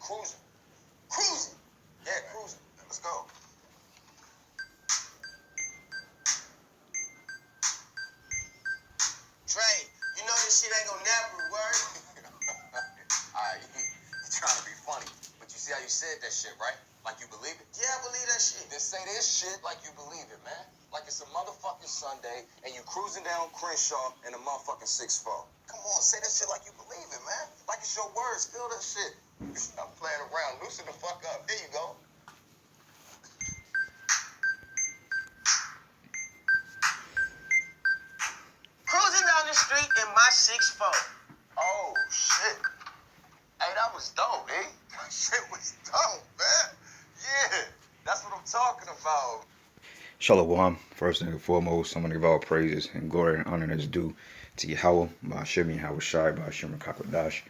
cruising. Cruising. Yeah, cruising. Let's go. Dre, you know this shit ain't gonna never work. Alright, you trying to be funny, but you see how you said that shit, right? Like you believe it? Yeah, I believe that shit. Then say this shit like you believe it, man. Like it's a motherfucking Sunday and you cruising down Crenshaw in a motherfucking 6-4. Come on, say that shit like you believe it, man. Like it's your words. Feel that shit. Stop playing around. Loosen the fuck up. There you go. Cruising down the street in my 6-4. Oh, shit. Hey, that was dope, eh? That shit was dope, man. Yeah, that's what I'm talking about. Shalom. First and foremost, I'm going to give all praises and glory and honor that's due to Yahweh, Ba'ashem Yahweh Shai, Ba'ashem Kakadash.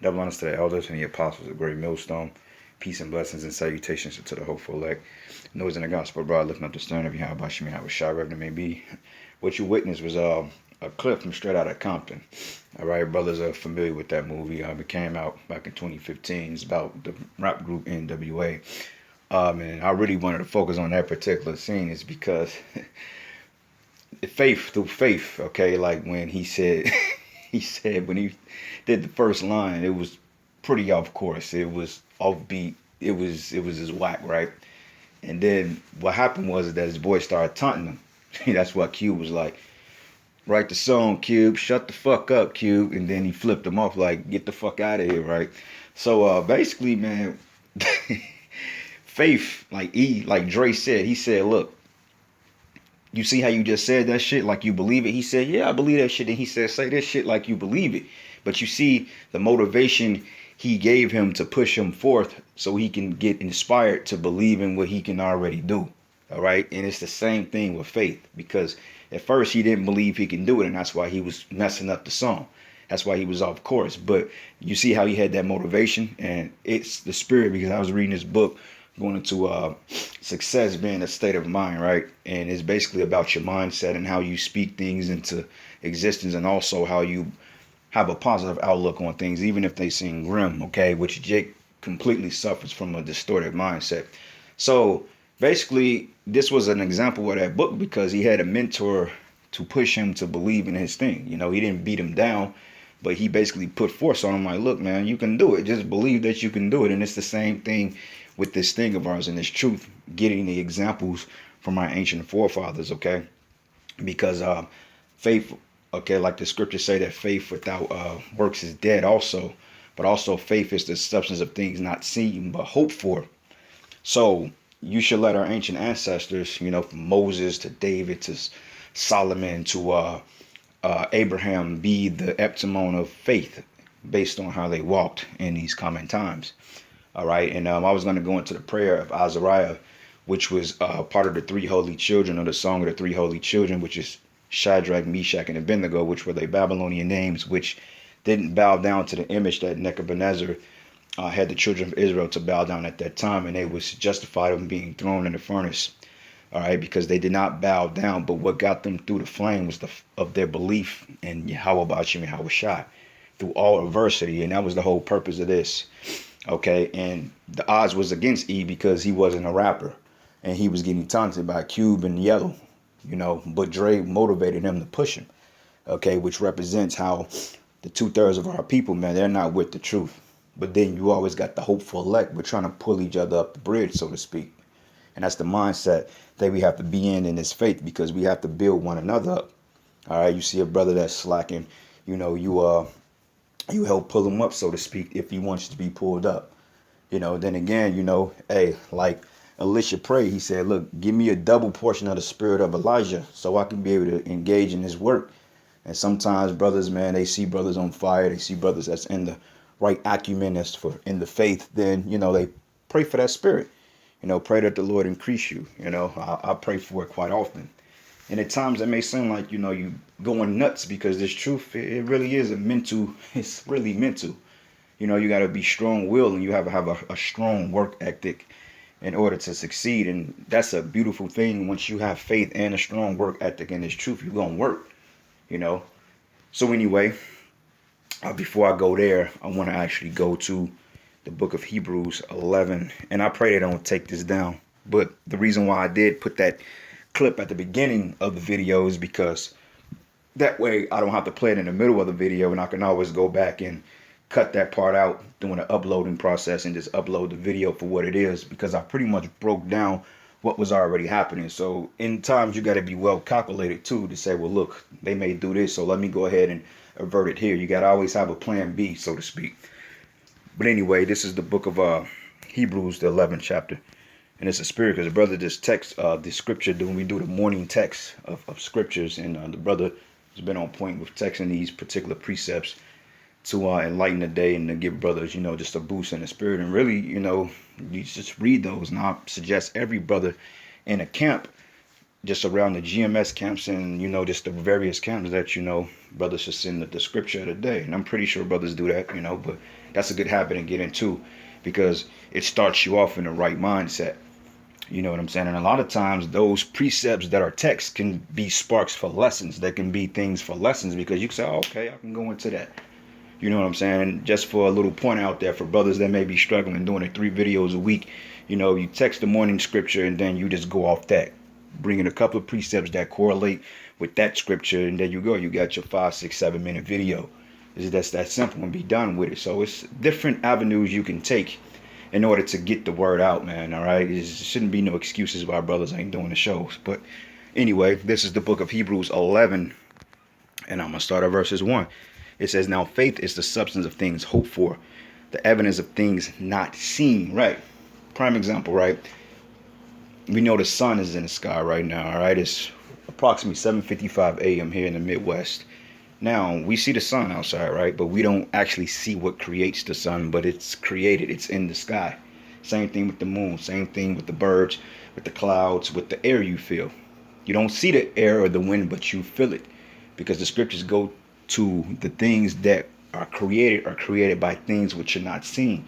Double honors to the elders and the apostles of Great Millstone. Peace and blessings and salutations to the hopeful elect. Noise in the gospel, brother, lifting up the stern of Yahweh, Ba'ashem Yahweh Shai, wherever it may be. What you witnessed was a clip from straight out of Compton. All right, brothers are familiar with that movie. It came out back in 2015. It's about the rap group NWA. And I really wanted to focus on that particular scene is because faith through faith, okay, like when he said when he did the first line, it was pretty off course. It was offbeat. It was just whack, right? And then what happened was that his boy started taunting him. That's what Cube was like. Write the song, Cube. Shut the fuck up, Cube. And then he flipped him off like, get the fuck out of here, right? So basically, man, faith, like Dre said, he said, look, you see how you just said that shit like you believe it? He said, yeah, I believe that shit. And he said, say this shit like you believe it. But you see the motivation he gave him to push him forth so he can get inspired to believe in what he can already do. All right. And it's the same thing with faith, because at first he didn't believe he can do it. And that's why he was messing up the song. That's why he was off course. But you see how he had that motivation, and it's the spirit, because I was reading this book going into success being a state of mind, right? And it's basically about your mindset and how you speak things into existence, and also how you have a positive outlook on things, even if they seem grim, okay? Which Jake completely suffers from a distorted mindset. So basically, this was an example of that book because he had a mentor to push him to believe in his thing. You know, he didn't beat him down, but he basically put force on him like, look, man, you can do it. Just believe that you can do it. And it's the same thing with this thing of ours and this truth, getting the examples from our ancient forefathers, okay? Because faith, okay, like the scriptures say that faith without works is dead also. But also faith is the substance of things not seen but hoped for. So you should let our ancient ancestors, you know, from Moses to David to Solomon to Abraham, be the epitome of faith based on how they walked in these common times. All right. And I was going to go into the prayer of Azariah, which was part of the three holy children, or the song of the three holy children, which is Shadrach, Meshach, and Abednego, which were their Babylonian names, which didn't bow down to the image that Nebuchadnezzar had the children of Israel to bow down at that time. And they was justified of being thrown in the furnace. All right, because they did not bow down, but what got them through the flame was of their belief in Yahweh Ba'ashem Yahweh Shai through all adversity, and that was the whole purpose of this. Okay, and the odds was against E because he wasn't a rapper, and he was getting taunted by Cube and Yellow, you know. But Dre motivated him to push him. Okay, which represents how the 2/3 of our people, man, they're not with the truth. But then you always got the hopeful elect. We're trying to pull each other up the bridge, so to speak. And that's the mindset that we have to be in this faith, because we have to build one another up. All right, you see a brother that's slacking, you know, you help pull him up, so to speak, if he wants to be pulled up. You know, then again, you know, hey, like Elisha prayed, he said, look, give me a double portion of the spirit of Elijah so I can be able to engage in his work. And sometimes brothers, man, they see brothers on fire, they see brothers that's in the right acumen, that's for in the faith, then, you know, they pray for that spirit. You know, pray that the Lord increase you. You know, I pray for it quite often. And at times it may seem like, you know, you going nuts because this truth, it really is it's really mental. You know, you got to be strong-willed, and you have to have a strong work ethic in order to succeed. And that's a beautiful thing. Once you have faith and a strong work ethic in this truth, you're going to work, you know. So anyway, before I go there, I want to actually go to the book of Hebrews 11. And I pray they don't take this down. But the reason why I did put that clip at the beginning of the video is because that way I don't have to play it in the middle of the video, and I can always go back and cut that part out during the uploading process and just upload the video for what it is, because I pretty much broke down what was already happening. So in times you got to be well calculated too, to say, well, look, they may do this, so let me go ahead and avert it here. You got to always have a plan B, so to speak. But anyway, this is the book of Hebrews, the 11th chapter. And it's a spirit, because the brother just text the scripture when we do the morning text of scriptures. And the brother has been on point with texting these particular precepts to enlighten the day and to give brothers, just a boost in the spirit. And really, you just read those. And I suggest every brother in a camp, just around the GMS camps and, just the various camps, that, brothers should send the scripture of the day. And I'm pretty sure brothers do that, but that's a good habit to get into, because it starts you off in the right mindset. You know what I'm saying? And a lot of times those precepts that are text can be sparks for lessons. They can be things for lessons, because you can say, oh, okay, I can go into that. You know what I'm saying? And just for a little point out there for brothers that may be struggling doing it 3 videos a week, you text the morning scripture and then you just go off that, bringing a couple of precepts that correlate with that scripture, and there you go. You got your 5, 6, 7 minute video. It's just that simple, and be done with it. So it's different avenues you can take in order to get the word out, man. All right, it shouldn't be no excuses why brothers ain't doing the shows. But anyway, this is the book of Hebrews 11, and I'm gonna start at verses 1. It says, now faith is the substance of things hoped for, the evidence of things not seen. Right, prime example. Right, we know the sun is in the sky right now. All right, it's approximately 7:55 a.m. here in the Midwest. Now, we see the sun outside, right? But we don't actually see what creates the sun, but it's created. It's in the sky. Same thing with the moon. Same thing with the birds, with the clouds, with the air you feel. You don't see the air or the wind, but you feel it, because the scriptures go to the things that are created by things which are not seen.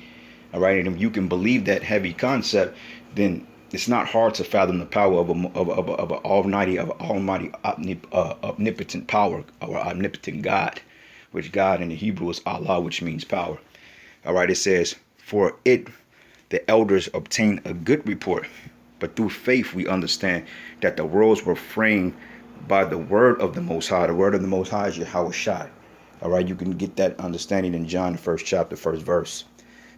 All right? And if you can believe that heavy concept, then it's not hard to fathom the power of an almighty, omnipotent power, or omnipotent God, which God in the Hebrew is Allah, which means power. All right, it says, for it, the elders obtained a good report, but through faith we understand that the worlds were framed by the word of the Most High. The word of the Most High is Yahweh Shai. All right, you can get that understanding in John, the 1st chapter, 1st verse.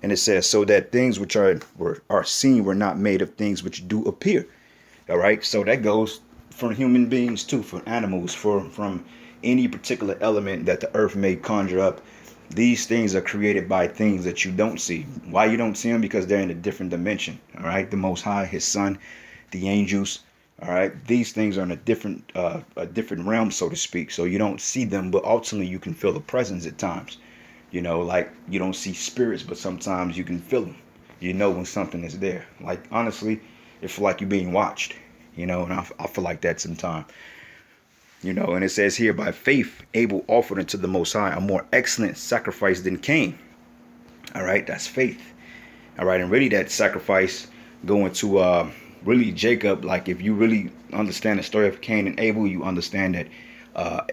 And it says, so that things which are seen were not made of things which do appear. All right. So that goes for human beings too, for animals, from any particular element that the earth may conjure up. These things are created by things that you don't see. Why you don't see them? Because they're in a different dimension. All right. The Most High, his son, the angels. All right. These things are in a different realm, so to speak. So you don't see them, but ultimately you can feel the presence at times. Like you don't see spirits, but sometimes you can feel them. When something is there. Like, honestly, it feels like you're being watched, and I feel like that sometimes. And it says here, by faith, Abel offered unto the Most High a more excellent sacrifice than Cain. All right, that's faith. All right, and really that sacrifice going to really Jacob. Like, if you really understand the story of Cain and Abel, you understand that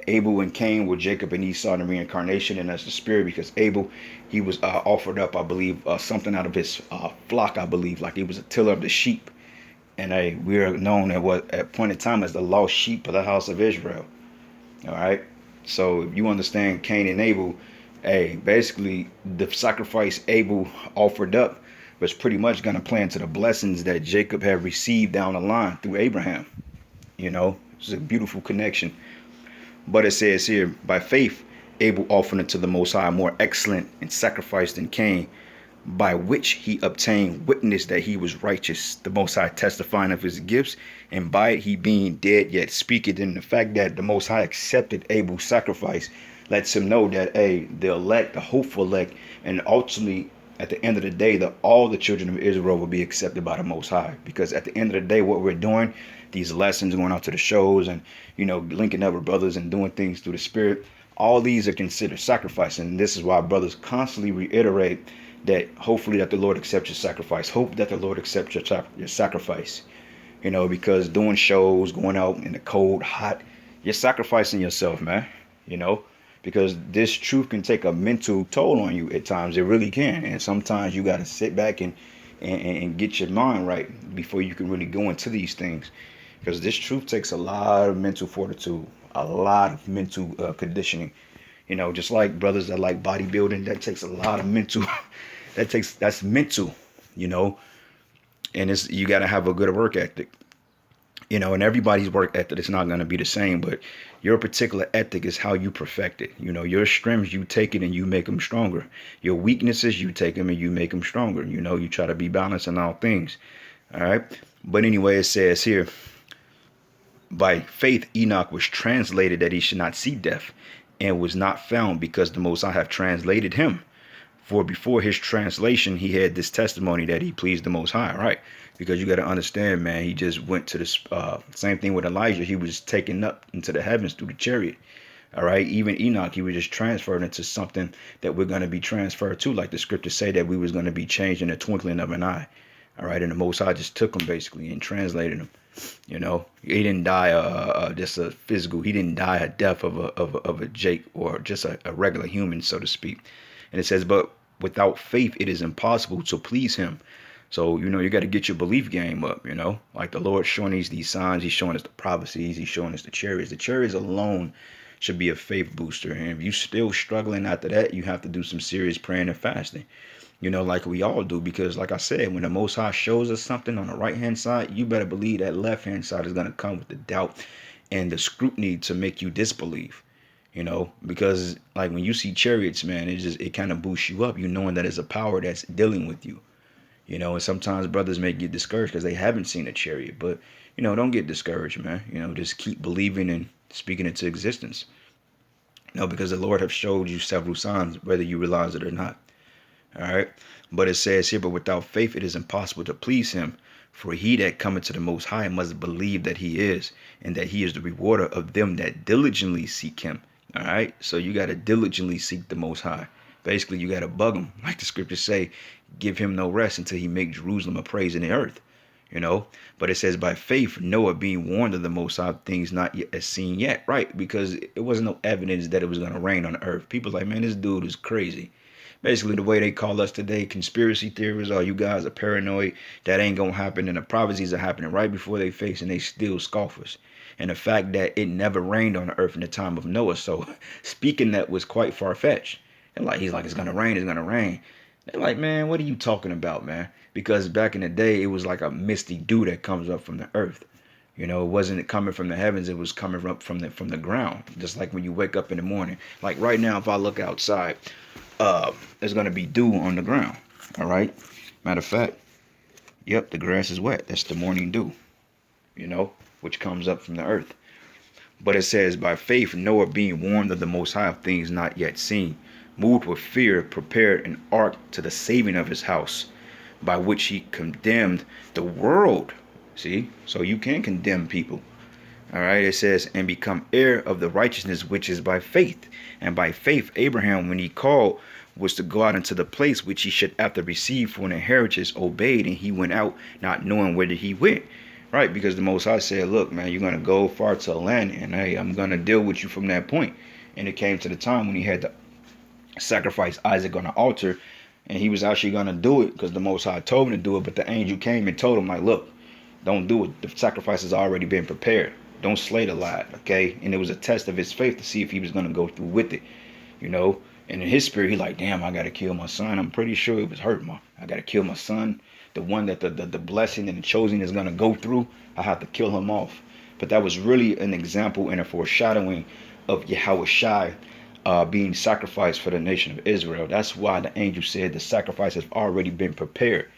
Abel and Cain were Jacob and Esau in the reincarnation, and that's the spirit, because Abel, he was offered up, I believe, something out of his flock, I believe, like he was a tiller of the sheep. And we are known at point in time as the lost sheep of the house of Israel. All right. So if you understand Cain and Abel, basically the sacrifice Abel offered up was pretty much going to play into the blessings that Jacob had received down the line through Abraham. It's a beautiful connection. But it says here, by faith, Abel offered unto the Most High more excellent in sacrifice than Cain, by which he obtained witness that he was righteous, the Most High testifying of his gifts, and by it he being dead yet speaketh. And the fact that the Most High accepted Abel's sacrifice lets him know that, the elect, the hopeful elect, and ultimately at the end of the day, that all the children of Israel will be accepted by the Most High. Because at the end of the day, what we're doing, these lessons, going out to the shows and, linking up with brothers and doing things through the spirit, all these are considered sacrifice. And this is why brothers constantly reiterate that hopefully that the Lord accepts your sacrifice. Hope that the Lord accepts your sacrifice. Because doing shows, going out in the cold, hot, you're sacrificing yourself, man. because this truth can take a mental toll on you at times. It really can. And sometimes you got to sit back and get your mind right before you can really go into these things. Because this truth takes a lot of mental fortitude, a lot of mental conditioning. You know, just like brothers that like bodybuilding, that takes a lot of mental. That's mental. You know, and it's you got to have a good work ethic. You know, and everybody's work ethic is not going to be the same, but your particular ethic is how you perfect it. You know, your strengths, you take it and you make them stronger. Your weaknesses, you take them and you make them stronger. You know, you try to be balanced in all things. All right. But anyway, it says here, by faith, Enoch was translated that he should not see death, and was not found, because the Most High have translated him. For before his translation, he had this testimony that he pleased the Most High, right? Because you got to understand, man, he just went to this same thing with Elijah. He was taken up into the heavens through the chariot. All right. Even Enoch, he was just transferred into something that we're going to be transferred to, like the scriptures say that we was going to be changed in the twinkling of an eye. All right. And the Most High just took him basically and translated him. You know, he didn't die just a physical. He didn't die a death of a Jake or just a regular human, so to speak. And it says, but without faith, it is impossible to please him. So, you know, you got to get your belief game up, you know, like the Lord showing us these signs. He's showing us the prophecies. He's showing us the chariots. The chariots alone should be a faith booster. And if you're still struggling after that, you have to do some serious praying and fasting, you know, like we all do. Because like I said, when the Most High shows us something on the right hand side, you better believe that left hand side is going to come with the doubt and the scrutiny to make you disbelieve. You know, because like when you see chariots, man, it kind of boosts you up. You knowing that it's a power that's dealing with you. You know, and sometimes brothers may get discouraged because they haven't seen a chariot. But, you know, don't get discouraged, man. You know, just keep believing and speaking into existence. You know, because the Lord have showed you several signs, whether you realize it or not. All right. But it says here, but without faith, it is impossible to please him. For he that cometh to the Most High must believe that he is, and that he is the rewarder of them that diligently seek him. All right. So you got to diligently seek the Most High. Basically, you got to bug him. Like the scriptures say, give him no rest until he make Jerusalem a praise in the earth. You know, but it says by faith, Noah being warned of the Most High things not yet as seen yet. Right. Because it wasn't no evidence that it was going to rain on the earth. People like, man, this dude is crazy. Basically, the way they call us today, conspiracy theorists, oh, you guys are paranoid. That ain't going to happen. And the prophecies are happening right before they face, and they still scoffers. And the fact that it never rained on the earth in the time of Noah. So speaking that was quite far-fetched. And like, he's like, it's going to rain, it's going to rain. They're like, man, what are you talking about, man? Because back in the day, it was like a misty dew that comes up from the earth. You know, it wasn't coming from the heavens. It was coming up from the ground. Just like when you wake up in the morning. Like right now, if I look outside, there's going to be dew on the ground. All right. Matter of fact, yep, the grass is wet. That's the morning dew, you know, which comes up from the earth. But it says, by faith, Noah being warned of the Most High of things not yet seen, moved with fear, prepared an ark to the saving of his house, by which he condemned the world. See, so you can condemn people. All right, it says, and become heir of the righteousness which is by faith. And by faith, Abraham, when he called, was to go out into the place which he should after receive for an inheritance, obeyed, and he went out, not knowing whither he went. Right, because the Most High said, look, man, you're going to go far to a land, and hey, I'm going to deal with you from that point. And it came to the time when he had to sacrifice Isaac on the altar, and he was actually going to do it because the Most High told him to do it, but the angel came and told him, like, look, don't do it. The sacrifice has already been prepared. Don't slay the lad, okay? And it was a test of his faith to see if he was going to go through with it, you know? And in his spirit, he like, damn, I got to kill my son. I'm pretty sure it was hurt, I got to kill my son. The one that the blessing and the chosen is going to go through, I have to kill him off. But that was really an example and a foreshadowing of Yahweh Shai being sacrificed for the nation of Israel. That's why the angel said the sacrifice has already been prepared.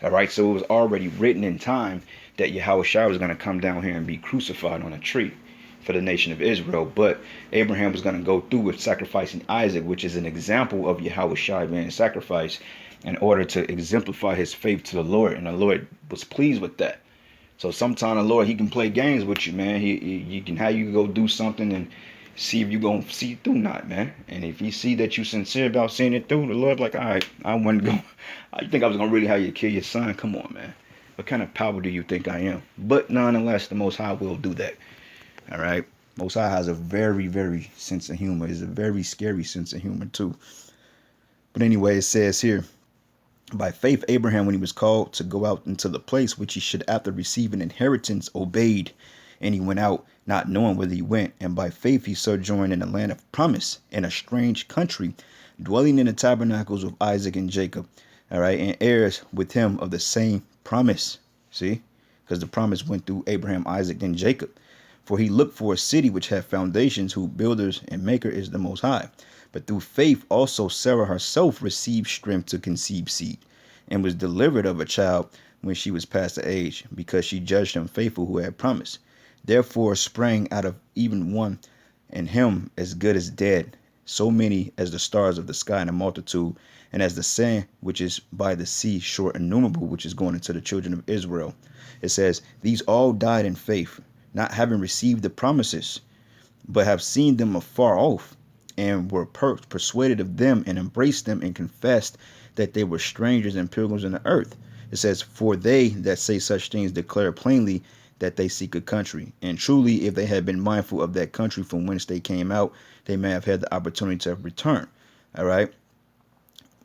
All right, so it was already written in time that Yahweh Shai was going to come down here and be crucified on a tree for the nation of Israel. But Abraham was going to go through with sacrificing Isaac, which is an example of Yahweh Shai being sacrificed in order to exemplify his faith to the Lord. And the Lord was pleased with that. So sometimes the Lord, he can play games with you, man. He can have you go do something and see if you're going to see it through not, man. And if you see that you're sincere about seeing it through, the Lord like, all right, I want to go. I think I was going to really have you kill your son. Come on, man. What kind of power do you think I am? But nonetheless, the Most High will do that. All right. Most High has a very, very sense of humor. It's a very scary sense of humor too. But anyway, it says here, by faith, Abraham, when he was called to go out into the place which he should after receive an inheritance, obeyed. And he went out, not knowing whither he went. And by faith he sojourned in the land of promise, in a strange country, dwelling in the tabernacles of Isaac and Jacob. All right, and heirs with him of the same promise. See, because the promise went through Abraham, Isaac, and Jacob. For he looked for a city which had foundations, whose builders and maker is the Most High. But through faith also Sarah herself received strength to conceive seed, and was delivered of a child when she was past the age, because she judged him faithful who had promised. Therefore sprang out of even one, and him as good as dead, so many as the stars of the sky in a multitude, and as the sand which is by the sea shore innumerable, which is going into the children of Israel. It says, these all died in faith, not having received the promises, but have seen them afar off, and were persuaded of them, and embraced them, and confessed that they were strangers and pilgrims in the earth. It says, for they that say such things declare plainly that they seek a country. And truly, if they had been mindful of that country from whence they came out, they may have had the opportunity to return. All right.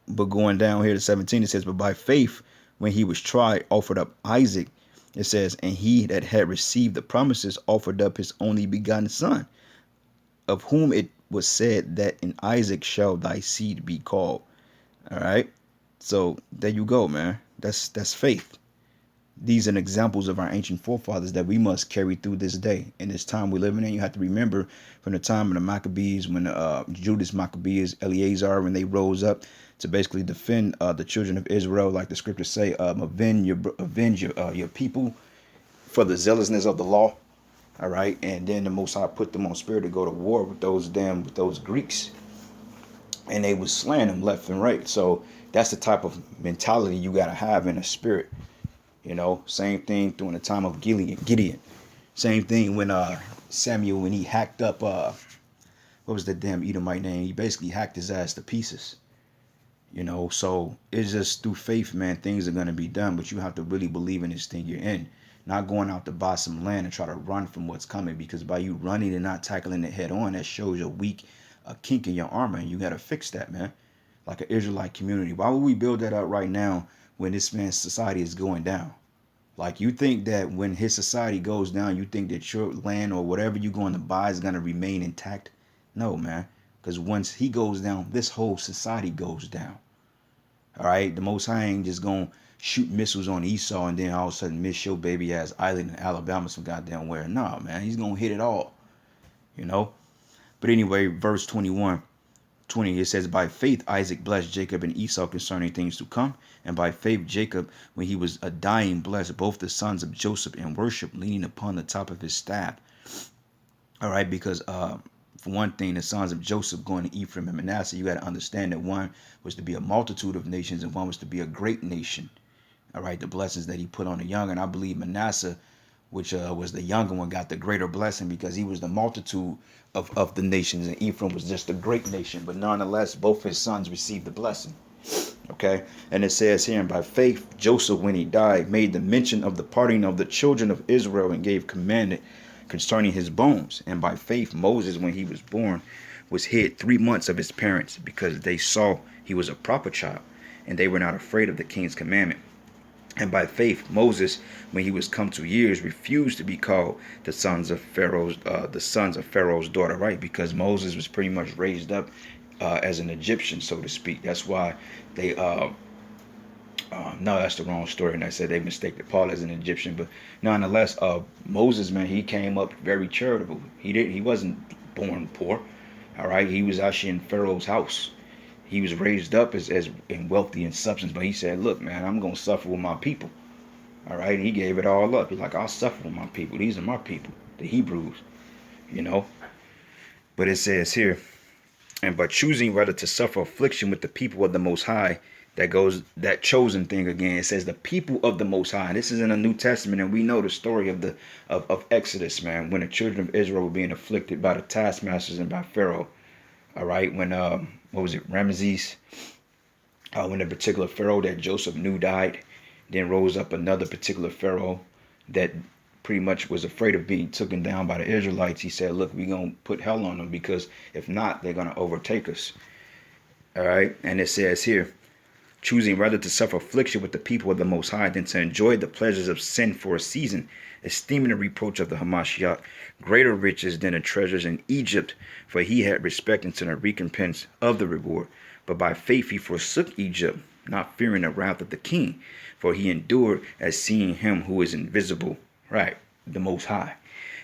But going down here to 17, it says, but by faith, when he was tried, offered up Isaac. It says, and he that had received the promises offered up his only begotten son, of whom it was said that in Isaac shall thy seed be called. All right. So there you go, man. That's faith. These are examples of our ancient forefathers that we must carry through this day. In this time we're living in, you have to remember from the time of the Maccabees, when Judas Maccabees, Eleazar, when they rose up to basically defend the children of Israel, like the scriptures say, avenge your people for the zealousness of the law. All right, and then the Most High put them on spirit to go to war with those Greeks, and they was slaying them left and right. So that's the type of mentality you gotta have in a spirit. You know, same thing during the time of Gideon. Same thing when Samuel, when he hacked up what was the damn Edomite name? He basically hacked his ass to pieces. You know, so it's just through faith, man, things are gonna be done, but you have to really believe in this thing you're in. Not going out to buy some land and try to run from what's coming, because by you running and not tackling it head on, that shows a kink in your armor, and you gotta fix that, man. Like an Israelite community. Why would we build that up right now when this man's society is going down? Like, you think that when his society goes down, you think that your land or whatever you're going to buy is going to remain intact? No, man. Because once he goes down, this whole society goes down. All right? The Most High ain't just going to shoot missiles on Esau and then all of a sudden miss your baby ass island in Alabama some goddamn where. Nah, man. He's going to hit it all. You know? But anyway, verse 21. 20, it says, by faith Isaac blessed Jacob and Esau concerning things to come, and by faith Jacob, when he was a dying, blessed both the sons of Joseph in worship, leaning upon the top of his staff. All right, because for one thing, the sons of Joseph going to Ephraim and Manasseh, you got to understand that one was to be a multitude of nations and one was to be a great nation. All right, the blessings that he put on the young, and I believe Manasseh, which was the younger one, got the greater blessing because he was the multitude of the nations, and Ephraim was just a great nation. But nonetheless, both his sons received the blessing. Okay, and it says here, and by faith Joseph, when he died, made the mention of the parting of the children of Israel and gave commandment concerning his bones. And by faith Moses, when he was born, was hid 3 months of his parents, because they saw he was a proper child, and they were not afraid of the king's commandment. And by faith Moses, when he was come to years, refused to be called the sons of Pharaoh's daughter, right? Because Moses was pretty much raised up as an Egyptian, so to speak. That's why they no, that's the wrong story, and I said they mistaken Paul as an Egyptian. But nonetheless, Moses, man, he came up very charitable. He wasn't born poor. All right, he was actually in Pharaoh's house. He was raised up as in wealthy in substance, but he said, look, man, I'm going to suffer with my people. All right. And he gave it all up. He's like, I'll suffer with my people. These are my people, the Hebrews, you know. But it says here, and by choosing rather to suffer affliction with the people of the Most High, that chosen thing again. It says the people of the Most High. And this is in the New Testament, and we know the story of Exodus, man, when the children of Israel were being afflicted by the taskmasters and by Pharaoh. All right, when what was it, Ramesses? When a particular Pharaoh that Joseph knew died, then rose up another particular Pharaoh that pretty much was afraid of being taken down by the Israelites, he said, look, we're going to put hell on them, because if not, they're going to overtake us. All right. And it says here, choosing rather to suffer affliction with the people of the Most High than to enjoy the pleasures of sin for a season, esteeming the reproach of the Hamashiach greater riches than the treasures in Egypt, for he had respect unto the recompense of the reward. But by faith he forsook Egypt, not fearing the wrath of the king, for he endured as seeing him who is invisible, right, the Most High.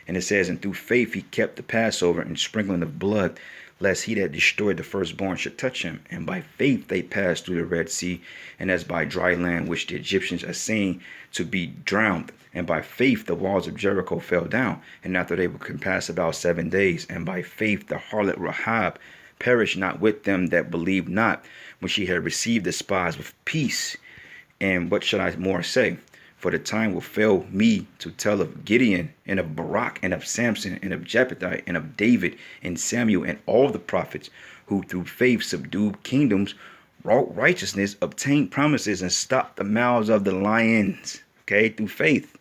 And it says, and through faith he kept the Passover and sprinkling of blood, lest he that destroyed the firstborn should touch him. And by faith they passed through the Red Sea, and as by dry land, which the Egyptians are saying to be drowned. And by faith the walls of Jericho fell down, and after they were compassed about 7 days. And by faith the harlot Rahab perished not with them that believed not, when she had received the spies with peace. And what should I more say? For the time will fail me to tell of Gideon, and of Barak, and of Samson, and of Jephthah, and of David, and Samuel, and all the prophets, who through faith subdued kingdoms, wrought righteousness, obtained promises, and stopped the mouths of the lions. Okay, through faith.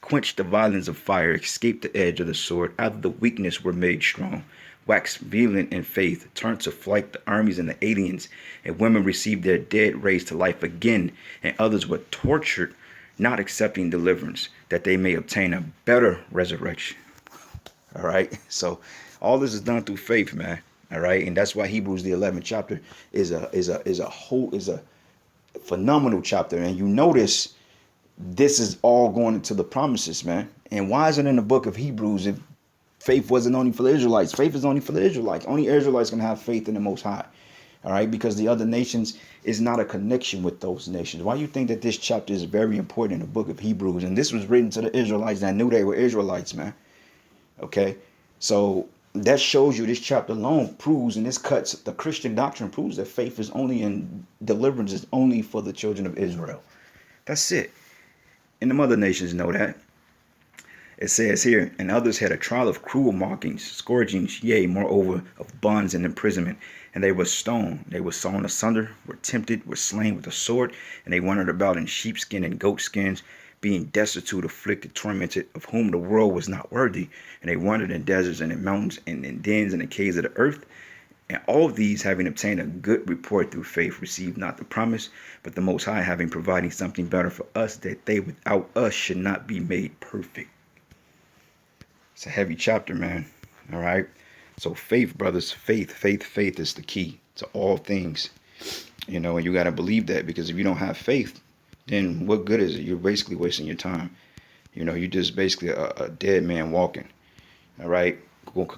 Quenched the violence of fire, escaped the edge of the sword, out of the weakness were made strong. Waxed violent in faith, turned to flight the armies and the aliens, and women received their dead raised to life again, and others were tortured, not accepting deliverance, that they may obtain a better resurrection. All right. So all this is done through faith, man. All right. And that's why Hebrews the 11th chapter is a phenomenal chapter. And you notice this is all going into the promises, man. And why is it in the book of Hebrews if faith wasn't only for the Israelites? Faith is only for the Israelites. Only Israelites can have faith in the Most High. All right, because the other nations is not a connection with those nations. Why you think that this chapter is very important in the book of Hebrews? And this was written to the Israelites that knew they were Israelites, man. Okay, so that shows you this chapter alone proves, and this cuts the Christian doctrine proves that faith is only in deliverance is only for the children of Israel. That's it. And the other nations know that. It says here, and others had a trial of cruel mockings, scourgings, yea, moreover, of bonds and imprisonment. And they were stoned, they were sawn asunder, were tempted, were slain with a sword, and they wandered about in sheepskin and goatskins, being destitute, afflicted, tormented, of whom the world was not worthy. And they wandered in deserts and in mountains and in dens and in caves of the earth. And all these, having obtained a good report through faith, received not the promise, but the Most High, having providing something better for us, that they without us should not be made perfect. It's a heavy chapter, man. All right. So faith, brothers, faith is the key to all things. You know, and you got to believe that, because if you don't have faith, then what good is it? You're basically wasting your time. You know, you're just basically a dead man walking. All right.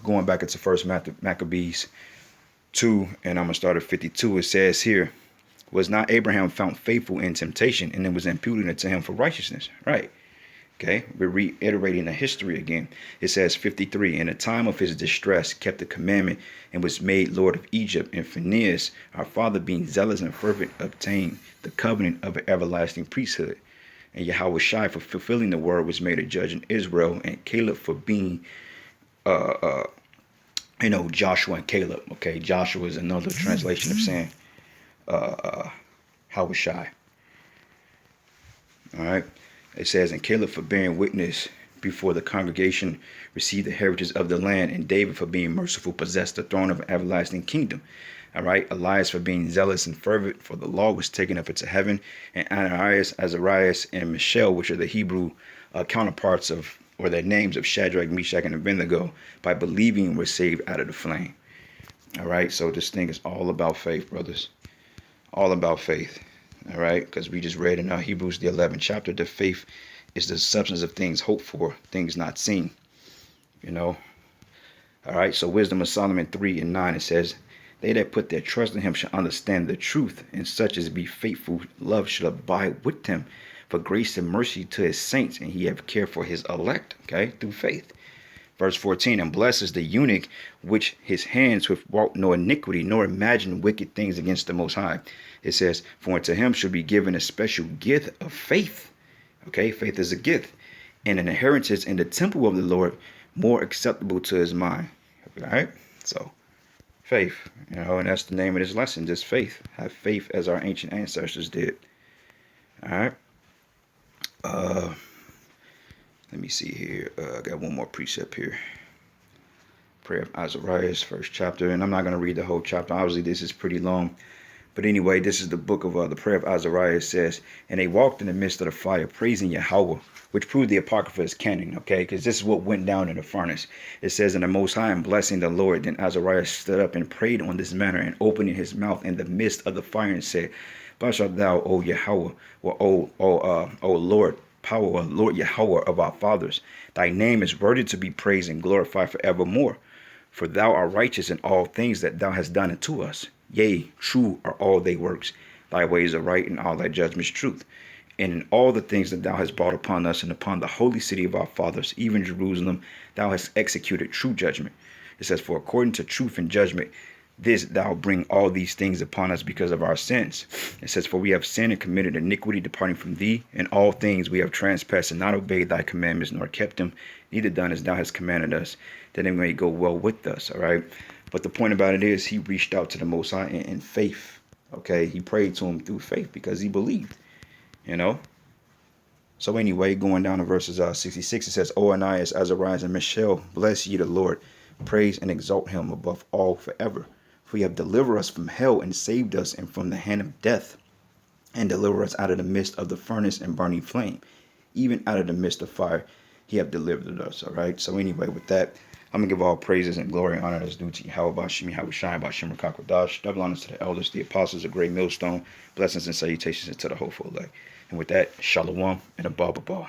Going back into First Maccabees 2, and I'm going to start at 52. It says here, was not Abraham found faithful in temptation, and it was imputed unto him for righteousness? Right. Okay, we're reiterating the history again. It says 53, in the time of his distress, kept the commandment, and was made Lord of Egypt. And Phinehas, our father, being zealous and fervent, obtained the covenant of an everlasting priesthood. And Yahushua, for fulfilling the word, was made a judge in Israel. And Caleb for being, Joshua and Caleb. Okay, Joshua is another translation of saying Yahushua. All right. It says, and Caleb for bearing witness before the congregation received the heritage of the land, and David for being merciful possessed the throne of an everlasting kingdom. All right. Elias for being zealous and fervent, for the law was taken up into heaven. And Ananias, Azarias, and Mishael, which are the Hebrew counterparts of, or their names of Shadrach, Meshach, and Abednego, by believing were saved out of the flame. All right. So this thing is all about faith, brothers. All about faith. All right, because we just read in Hebrews the 11th chapter that faith is the substance of things hoped for, things not seen. You know. All right, so Wisdom of Solomon 3:9, it says, they that put their trust in him shall understand the truth, and such as be faithful, love shall abide with him, for grace and mercy to his saints, and he have care for his elect. Okay, through faith. Verse 14, and blessed is the eunuch which his hands have wrought no iniquity, nor imagined wicked things against the Most High. It says, for unto him shall be given a special gift of faith. Okay, faith is a gift, and an inheritance in the temple of the Lord, more acceptable to his mind. All right, so faith, and that's the name of this lesson, just faith. Have faith as our ancient ancestors did. All right. Let me me see here. I got one more precept here. Prayer of Azariah, first chapter. And I'm not going to read the whole chapter. Obviously, this is pretty long. But anyway, this is the book of the prayer of Azariah. It says, and they walked in the midst of the fire, praising Yahweh, which proved the Apocrypha is canon, okay? Because this is what went down in the furnace. It says, in the Most High, and blessing the Lord. Then Azariah stood up and prayed on this manner, and opening his mouth in the midst of the fire, and said, blessed art thou, O Yahweh, or O Lord, power, Lord Yahweh of our fathers. Thy name is worthy to be praised and glorified forevermore. For thou art righteous in all things that thou hast done unto us. Yea, true are all thy works. Thy ways are right, and all thy judgments truth. And in all the things that thou hast brought upon us and upon the holy city of our fathers, even Jerusalem, thou hast executed true judgment. It says, for according to truth and judgment, this thou bring all these things upon us because of our sins. It says, for we have sinned and committed iniquity, departing from thee. In all things we have trespassed and not obeyed thy commandments, nor kept them, neither done as thou hast commanded us, that it may go well with us. All right. But the point about it is, he reached out to the Most High in faith. Okay. He prayed to him through faith because he believed, you know. So anyway, going down to verses 66, it says, O Ananias, Azariah, and Mishael, bless ye the Lord. Praise and exalt him above all forever. For he have delivered us from hell and saved us and from the hand of death, and delivered us out of the midst of the furnace and burning flame, even out of the midst of fire. He have delivered us. All right. So anyway, with that, I'm gonna give all praises and glory and honor that's due to Yahweh Bashimi, Yahweh Shine, Bashim Rakakwadash. Double honors to the elders, the apostles, the great millstone. Blessings and salutations to the hopeful elect. And with that, shalom and a baba.